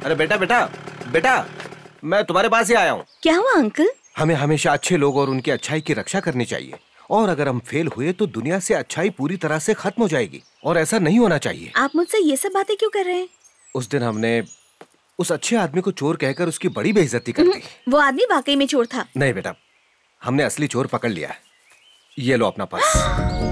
अरे बेटा बेटा बेटा, मैं तुम्हारे पास ही आया हूँ। क्या हुआ अंकल? हमें हमेशा अच्छे लोग और उनकी अच्छाई की रक्षा करनी चाहिए, और अगर हम फेल हुए तो दुनिया से अच्छाई पूरी तरह से खत्म हो जाएगी, और ऐसा नहीं होना चाहिए। आप मुझसे ये सब बातें क्यों कर रहे हैं? उस दिन हमने उस अच्छे आदमी को चोर कहकर उसकी बड़ी बेइज्जती कर दी। वो आदमी वाकई में चोर था। नहीं बेटा, हमने असली चोर पकड़ लिया है। ये लो अपना पर्स।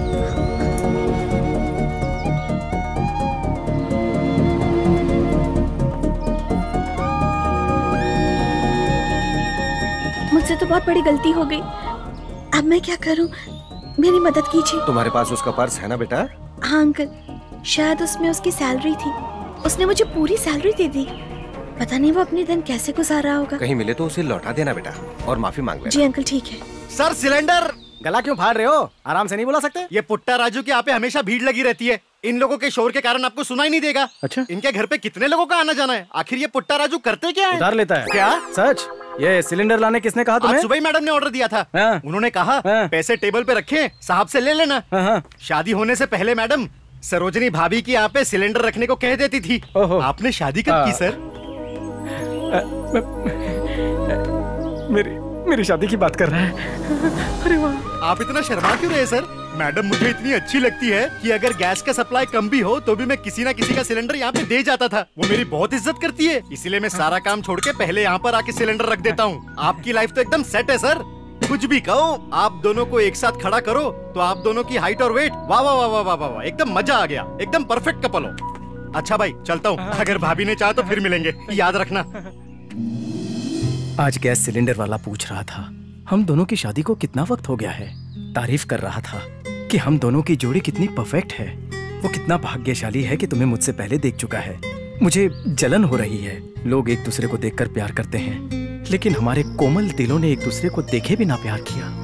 मुझसे तो बहुत बड़ी गलती हो गई। अब मैं क्या करूं? मेरी मदद कीजिए। तुम्हारे पास उसका पर्स है ना बेटा? हाँ अंकल, शायद उसमें उसकी सैलरी थी। उसने मुझे पूरी सैलरी दे दी। पता नहीं वो अपने दिन कैसे गुजार रहा होगा। कहीं मिले तो उसे लौटा देना बेटा, और माफी मांग लेना। जी अंकल ठीक है। Sir cylinder. गला क्यों फाड़ रहे हो? आराम से नहीं बोला सकते? ये पुट्टा राजू के यहाँ पे हमेशा भीड़ लगी रहती है। इन लोगों के शोर के कारण आपको सुनाई नहीं देगा। अच्छा, इनके घर पे कितने लोगों का आना जाना है? आखिर ये पुट्टा राजू करते क्या है? उधार लेता है क्या? सच? ये सिलेंडर लाने किसने कहा तुम्हें? आज सुबह ही मैडम ने ऑर्डर दिया था। हाँ। उन्होंने कहा पैसे टेबल पे रखे, साहब से ले लेना। शादी होने से पहले मैडम सरोजनी भाभी की यहाँ पे सिलेंडर रखने को कह देती थी। आपने शादी कब की सर? मेरी शादी की बात कर रहा है। अरे वाह, आप इतना शर्मा क्यों रहे सर? मैडम मुझे इतनी अच्छी लगती है कि अगर गैस का सप्लाई कम भी हो तो भी मैं किसी ना किसी का सिलेंडर यहाँ पे दे जाता था। वो मेरी बहुत इज्जत करती है, इसीलिए मैं सारा काम छोड़ के पहले यहाँ पर आके सिलेंडर रख देता हूँ। आपकी लाइफ तो एकदम सेट है सर। कुछ भी कहो, आप दोनों को एक साथ खड़ा करो तो आप दोनों की हाइट और वेट वाह वाह वाह वाह वाह वाह, एकदम मजा आ गया। एकदम परफेक्ट कपल हो। अच्छा भाई चलता हूँ, अगर भाभी ने चाहा तो फिर मिलेंगे, याद रखना। आज गैस सिलेंडर वाला पूछ रहा था हम दोनों की शादी को कितना वक्त हो गया है। तारीफ कर रहा था कि हम दोनों की जोड़ी कितनी परफेक्ट है। वो कितना भाग्यशाली है कि तुम्हें मुझसे पहले देख चुका है। मुझे जलन हो रही है। लोग एक दूसरे को देखकर प्यार करते हैं, लेकिन हमारे कोमल दिलों ने एक दूसरे को देखे बिना प्यार किया।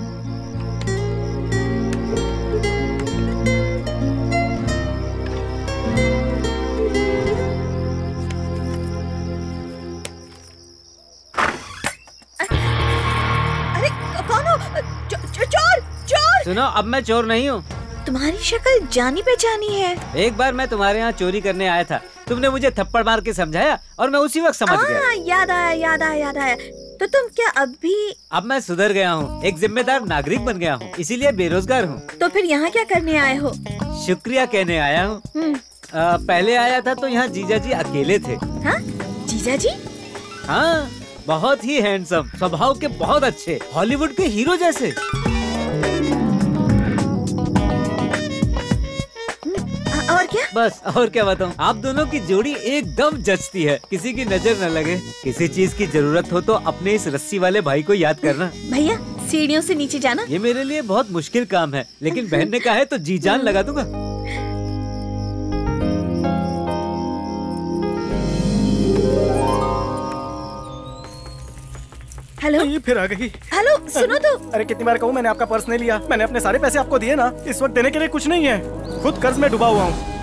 सुनो, अब मैं चोर नहीं हूँ। तुम्हारी शक्ल जानी पहचानी है। एक बार मैं तुम्हारे यहाँ चोरी करने आया था, तुमने मुझे थप्पड़ मार के समझाया और मैं उसी वक्त समझ गया। याद आया याद आया याद आया। तो तुम क्या अब भी? अब मैं सुधर गया हूँ, एक जिम्मेदार नागरिक बन गया हूँ, इसीलिए बेरोजगार हूँ। तो फिर यहाँ क्या करने आए हो? शुक्रिया कहने आया हूँ। पहले आया था तो यहाँ जीजा जी अकेले थे। हाँ? जीजा जी? हाँ, बहुत ही हैंडसम, स्वभाव के बहुत अच्छे, हॉलीवुड के हीरो जैसे। और क्या? बस और क्या बताऊं, आप दोनों की जोड़ी एकदम जचती है, किसी की नजर न लगे। किसी चीज की जरूरत हो तो अपने इस रस्सी वाले भाई को याद करना। भैया सीढ़ियों से नीचे जाना। ये मेरे लिए बहुत मुश्किल काम है, लेकिन बहन ने कहा है तो जी जान लगा दूंगा। हेलो, ये फिर आ गई। हेलो सुनो तो। अरे कितनी बार कहूँ, मैंने आपका पर्स नहीं लिया। मैंने अपने सारे पैसे आपको दिए ना। इस वक्त देने के लिए कुछ नहीं है, खुद कर्ज में डूबा हुआ हूँ।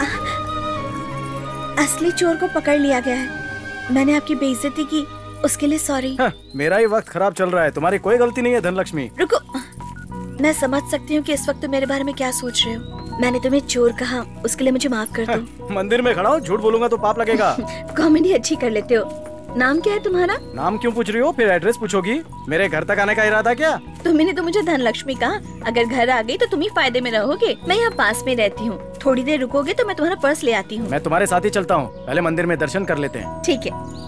असली चोर को पकड़ लिया गया है। मैंने आपकी बेइज्जती की, उसके लिए सॉरी। मेरा ही वक्त खराब चल रहा है, तुम्हारी कोई गलती नहीं है धनलक्ष्मी। रुको, मैं समझ सकती हूँ कि इस वक्त तुम मेरे बारे में क्या सोच रहे हो। मैंने तुम्हें चोर कहा, उसके लिए मुझे माफ कर दो। मंदिर में खड़ा हूँ, झूठ बोलूंगा तो पाप लगेगा। कॉमेडी अच्छी कर लेते हो। नाम क्या है तुम्हारा? नाम क्यों पूछ रही हो? फिर एड्रेस पूछोगी? मेरे घर तक आने का इरादा क्या? तुमने तो मुझे धनलक्ष्मी कहा। अगर घर आ गई तो तुम ही फायदे में रहोगे। मैं यहाँ पास में रहती हूँ, थोड़ी देर रुकोगे तो मैं तुम्हारा पर्स ले आती हूँ। मैं तुम्हारे साथ ही चलता हूँ, पहले मंदिर में दर्शन कर लेते हैं। ठीक है।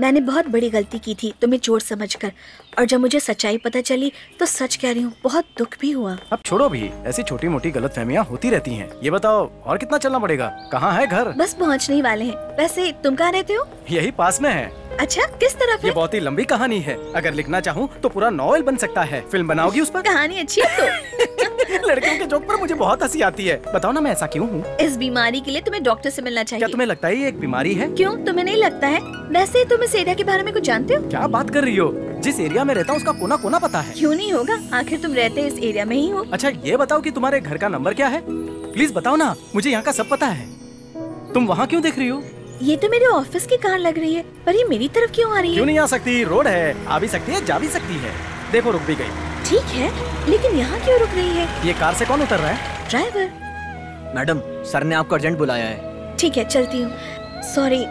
मैंने बहुत बड़ी गलती की थी तुम्हें चोर समझकर, और जब मुझे सच्चाई पता चली तो सच कह रही हूँ, बहुत दुख भी हुआ। अब छोड़ो भी, ऐसी छोटी मोटी गलतफहमियां होती रहती हैं। ये बताओ और कितना चलना पड़ेगा? कहाँ है घर? बस पहुँचने ही वाले हैं। वैसे तुम कहाँ रहते हो? यही पास में है। अच्छा, किस तरफ है? ये बहुत ही लंबी कहानी है। अगर लिखना चाहूँ तो पूरा नॉवेल बन सकता है। फिल्म बनाओगी उस पर? कहानी अच्छी है तो। लड़कियों के जोक पर मुझे बहुत हंसी आती है। बताओ ना मैं ऐसा क्यों हूँ? इस बीमारी के लिए तुम्हें डॉक्टर से मिलना चाहिए। क्या तुम्हें लगता है ये एक बीमारी है? क्यों, तुम्हें नहीं लगता है? वैसे तुम इस एरिया के बारे में कुछ जानते हो? क्या बात कर रही हो? जिस एरिया में रहता हूँ उसका कोना कोना पता है। क्यों नहीं होगा, आखिर तुम रहते इस एरिया में ही हो। अच्छा ये बताओ कि तुम्हारे घर का नंबर क्या है? प्लीज बताओ ना, मुझे यहाँ का सब पता है। तुम वहाँ क्यों देख रही हो? ये तो मेरे ऑफिस की कार लग रही है, पर ये मेरी तरफ क्यों आ रही है? क्यों नहीं आ सकती? रोड है, आ भी सकती है, जा भी सकती है। देखो रुक भी गई। ठीक है, लेकिन यहाँ क्यों रुक रही है? ये कार से कौन उतर रहा है? ड्राइवर। मैडम, सर ने आपको अर्जेंट बुलाया है। ठीक है, चलती हूँ। सॉरी,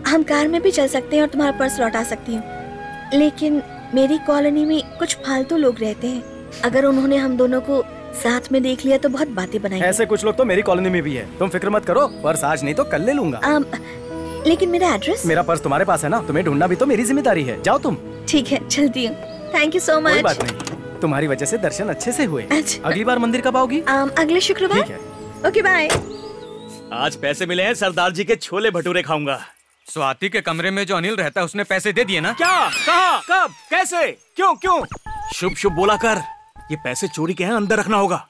हम कार में भी चल सकते हैं और तुम्हारा पर्स लौटा सकती हूँ, लेकिन मेरी कॉलोनी में कुछ फालतू लोग रहते हैं। अगर उन्होंने हम दोनों को साथ में देख लिया तो बहुत बातें बनाएंगे। ऐसे कुछ लोग तो मेरी कॉलोनी में भी है। तुम फिक्र मत करो, पर्स आज नहीं तो कल ले लूंगा। लेकिन मेरा एड्रेस? मेरा पर्स तुम्हारे पास है ना, तुम्हें ढूंढना भी तो मेरी जिम्मेदारी है। जाओ तुम। ठीक है, चलती हूँ। Thank you so much. कोई बात नहीं, तुम्हारी वजह से दर्शन अच्छे से हुए। अच्छा। अगली बार मंदिर कब आओगी? अगले शुक्रवार। ठीक है। Okay bye. आज पैसे मिले हैं, सरदार जी के छोले भटूरे खाऊंगा। स्वाति के कमरे में जो अनिल रहता है उसने पैसे दे दिए ना? क्या? कहाँ? कब? कैसे? क्यों क्यों? शुभ शुभ बोला कर। ये पैसे चोरी के हैं, अंदर रखना होगा।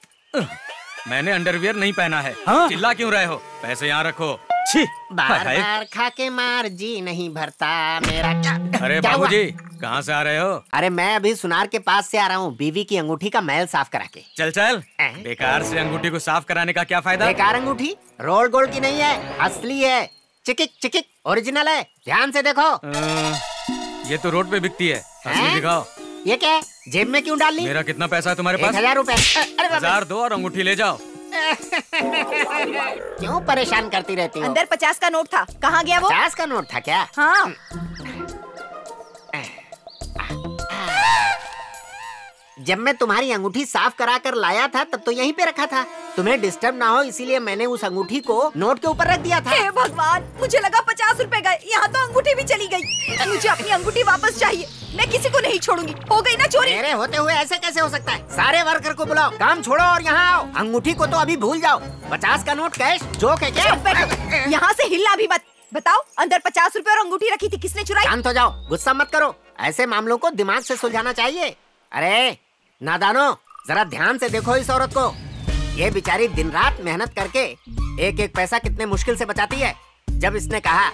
मैंने अंडरवियर नहीं पहना है। हाँ? चिल्ला क्यों रहे हो? पैसे यहाँ रखो। छी। बार बार खा के मार जी नहीं भरता मेरा। क्या? अरे बाबूजी, कहाँ से आ रहे हो? अरे मैं अभी सुनार के पास से आ रहा हूँ, बीवी की अंगूठी का मैल साफ करा के। चल चल, बेकार से अंगूठी को साफ कराने का क्या फायदा? बेकार अंगूठी रोल गोल्ड की नहीं है, असली है। चिकिक चिकिक ओरिजिनल है, ध्यान से देखो। ये तो रोड पे बिकती है, असली दिखाओ। ये क्या है? जेब में क्यों डाल ली? मेरा कितना पैसा है तुम्हारे पास? 1000 रुपए। 1000 दो और अंगूठी ले जाओ। क्यों परेशान करती रहती हो? अंदर 50 का नोट था, कहाँ गया वो? 50 का नोट था क्या? हाँ। जब मैं तुम्हारी अंगूठी साफ करा कर लाया था तब तो यहीं पे रखा था। तुम्हें डिस्टर्ब ना हो इसीलिए मैंने उस अंगूठी को नोट के ऊपर रख दिया था। हे भगवान, मुझे लगा 50 रुपए गए, यहाँ तो अंगूठी भी चली गई। मुझे अपनी अंगूठी वापस चाहिए, मैं किसी को नहीं छोड़ूंगी। हो गई ना चोरी। मेरे होते हुए ऐसे कैसे हो सकता है? सारे वर्कर को बुलाओ, काम छोड़ो और यहाँ आओ। अंगूठी को तो अभी भूल जाओ। 50 का नोट कैश जोक है क्या? यहाँ से हिलना भी मत। बताओ, अंदर 50 रुपए और अंगूठी रखी थी, किसने चुराई? शांत हो जाओ, गुस्सा मत करो। ऐसे मामलों को दिमाग से सुलझाना चाहिए। अरे नादानो, जरा ध्यान से देखो इस औरत को। ये बेचारी दिन रात मेहनत करके एक एक पैसा कितने मुश्किल से बचाती है। जब इसने कहा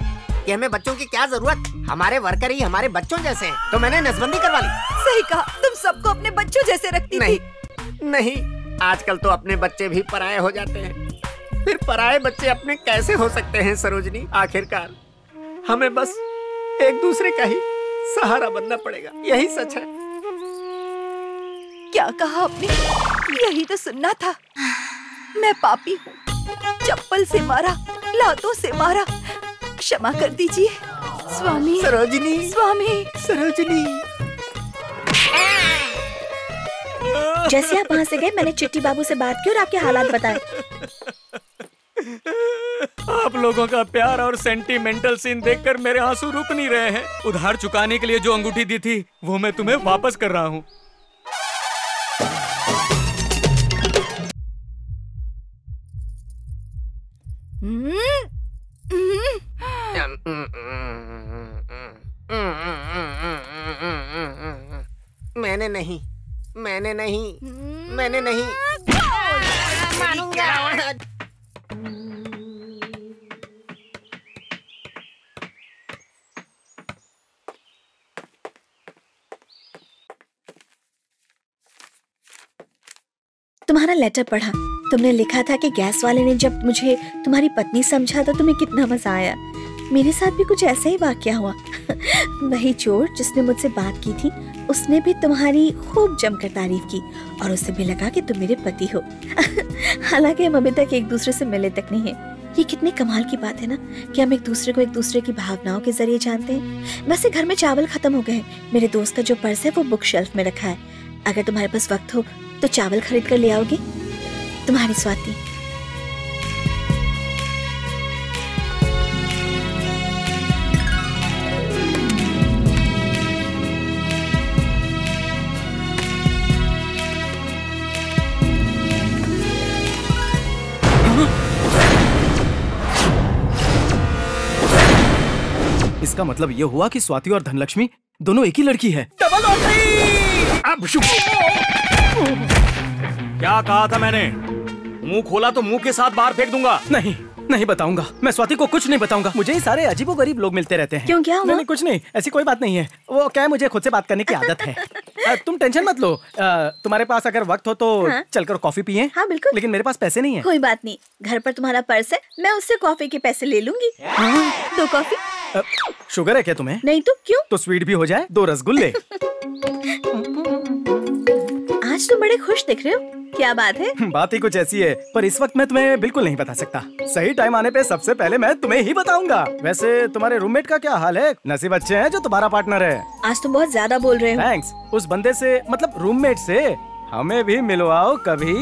कि हमें बच्चों की क्या जरूरत, हमारे वर्कर ही हमारे बच्चों जैसे हैं, तो मैंने नसबंदी करवा ली। सही कहा, तुम सबको अपने बच्चों जैसे रखती नहीं, थी। नहीं, आजकल तो अपने बच्चे भी पराये हो जाते हैं। फिर पराये बच्चे अपने कैसे हो सकते हैं सरोजनी? आखिरकार हमें बस एक दूसरे का ही सहारा बनना पड़ेगा, यही सच है। क्या कहा आपने? यही तो सुनना था। मैं पापी हूँ, चप्पल से मारा, लातों से मारा, क्षमा कर दीजिए स्वामी। सरोजनी, स्वामी, सरोजनी। जैसे आप वहाँ से गए मैंने चिट्टी बाबू से बात की और आपके हालात बताए। आप लोगों का प्यार और सेंटिमेंटल सीन देखकर मेरे आंसू रुक नहीं रहे हैं। उधार चुकाने के लिए जो अंगूठी दी थी वो मैं तुम्हें वापस कर रहा हूँ। मैंने नहीं, मैंने नहीं, मैंने नहीं मानूंगा। तुम्हारा लेटर पढ़ा। तुमने लिखा था कि गैस वाले ने जब मुझे तुम्हारी पत्नी समझा तो तुम्हें कितना मजा आया। मेरे साथ भी कुछ ऐसा ही वाकया हुआ। वही चोर जिसने मुझसे बात की थी, उसने भी तुम्हारी खूब जमकर तारीफ की और उसे भी लगा कि तुम मेरे पति हो। हालांकि हम अभी तक एक दूसरे से मिले तक नहीं है। ये कितने कमाल की बात है ना कि हम एक दूसरे को एक दूसरे की भावनाओं के जरिए जानते हैं। वैसे घर में चावल खत्म हो गए हैं। मेरे दोस्त का जो पर्स है वो बुक शेल्फ में रखा है। अगर तुम्हारे पास वक्त हो तो चावल खरीद कर ले आओगे? तुम्हारी स्वाति। इस इसका मतलब ये हुआ कि स्वाति और धनलक्ष्मी दोनों एक ही लड़की है। Double lottery! अब क्या कहा था मैंने? मुंह खोला तो मुंह के साथ बाहर फेंक दूंगा। नहीं बताऊंगा, मैं स्वाति को कुछ नहीं बताऊंगा। मुझे ही सारे अजीबोगरीब लोग मिलते रहते हैं। क्यों, क्या हुआ? नहीं, कुछ नहीं, ऐसी कोई बात नहीं है। वो क्या है, मुझे खुद से बात करने की आदत है। तुम टेंशन मत लो। तुम्हारे पास अगर वक्त हो तो हाँ? चलकर कॉफी पिए। हाँ बिल्कुल। लेकिन मेरे पास पैसे नहीं है। कोई बात नहीं, घर पर तुम्हारा पर्स है, मैं उससे कॉफी के पैसे ले लूंगी। 2 कॉफी। शुगर है क्या तुम्हें? नहीं तो क्यों? तो स्वीट भी हो जाए, 2 रसगुल्ले। आज तुम बड़े खुश दिख रहे हो, क्या बात है? बात ही कुछ ऐसी है, पर इस वक्त मैं तुम्हें बिल्कुल नहीं बता सकता। सही टाइम आने पे सबसे पहले मैं तुम्हें ही बताऊंगा। वैसे तुम्हारे रूममेट का क्या हाल है? नसीब अच्छे हैं जो तुम्हारा पार्टनर है। आज तुम बहुत ज्यादा बोल रहे हो। थैंक्स। उस बंदे से, मतलब रूममेट से हमें भी मिलवाओ कभी।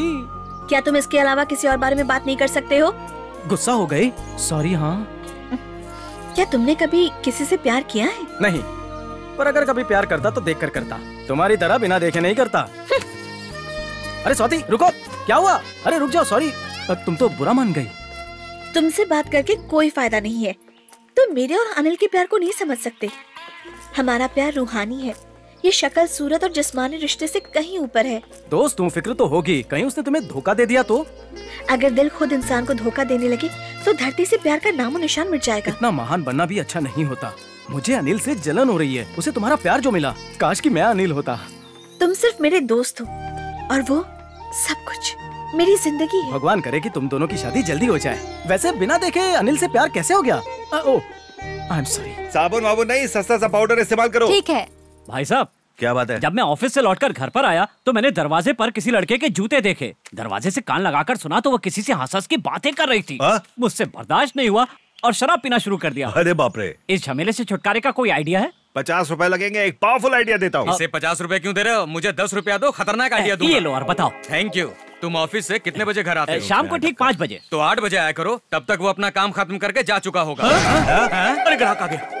क्या तुम इसके अलावा किसी और बारे में बात नहीं कर सकते हो? गुस्सा हो गई? सॉरी। हाँ, क्या तुमने कभी किसी से प्यार किया है? नहीं, पर अगर कभी प्यार करता तो देखकर करता, तुम्हारी तरह बिना देखे नहीं करता। अरे स्वाति रुको, क्या हुआ? अरे रुक जाओ, सॉरी। तुम तो बुरा मान गई। तुमसे बात करके कोई फायदा नहीं है। तुम मेरे और अनिल के प्यार को नहीं समझ सकते। हमारा प्यार रूहानी है, ये शक्ल सूरत और जिस्मानी रिश्ते से कहीं ऊपर है। दोस्त तुम फिक्र तो होगी, कहीं उसने तुम्हें धोखा दे दिया तो? अगर दिल खुद इंसान को धोखा देने लगे तो धरती से प्यार का नामो निशान मिट जाएगा। इतना महान बनना भी अच्छा नहीं होता। मुझे अनिल से जलन हो रही है, उसे तुम्हारा प्यार जो मिला, काश कि मैं अनिल होता। तुम सिर्फ मेरे दोस्त हो और वो सब कुछ मेरी जिंदगी है। भगवान करे कि तुम दोनों की शादी जल्दी हो जाए। वैसे बिना देखे अनिल से प्यार कैसे हो गया? ओह, आई एम सॉरी। साबुन वाबुन नहीं, सस्ता सा पाउडर इस्तेमाल करो। ठीक है। भाई साहब, क्या बात है? जब मैं ऑफिस से लौटकर घर पर आया तो मैंने दरवाजे पर किसी लड़के के जूते देखे। दरवाजे से कान लगाकर सुना तो वो किसी से हंस-हंस की बातें कर रही थी। मुझसे बर्दाश्त नहीं हुआ और शराब पीना शुरू कर दिया। अरे बाप रे! इस झमेले से छुटकारे का कोई आइडिया है? 50 रुपए लगेंगे, एक पावरफुल आइडिया देता हूँ। इसे 50 रुपए क्यों दे रहे हो? मुझे 10 रुपया दो, खतरनाक आइडिया दूंगा। ये लो और बताओ। Thank you. तुम ऑफिस से कितने बजे घर आते हो? शाम को ठीक 5 बजे। तो 8 बजे आया करो, तब तक वो अपना काम खत्म करके जा चुका होगा। अरे ग्राहक आ गया।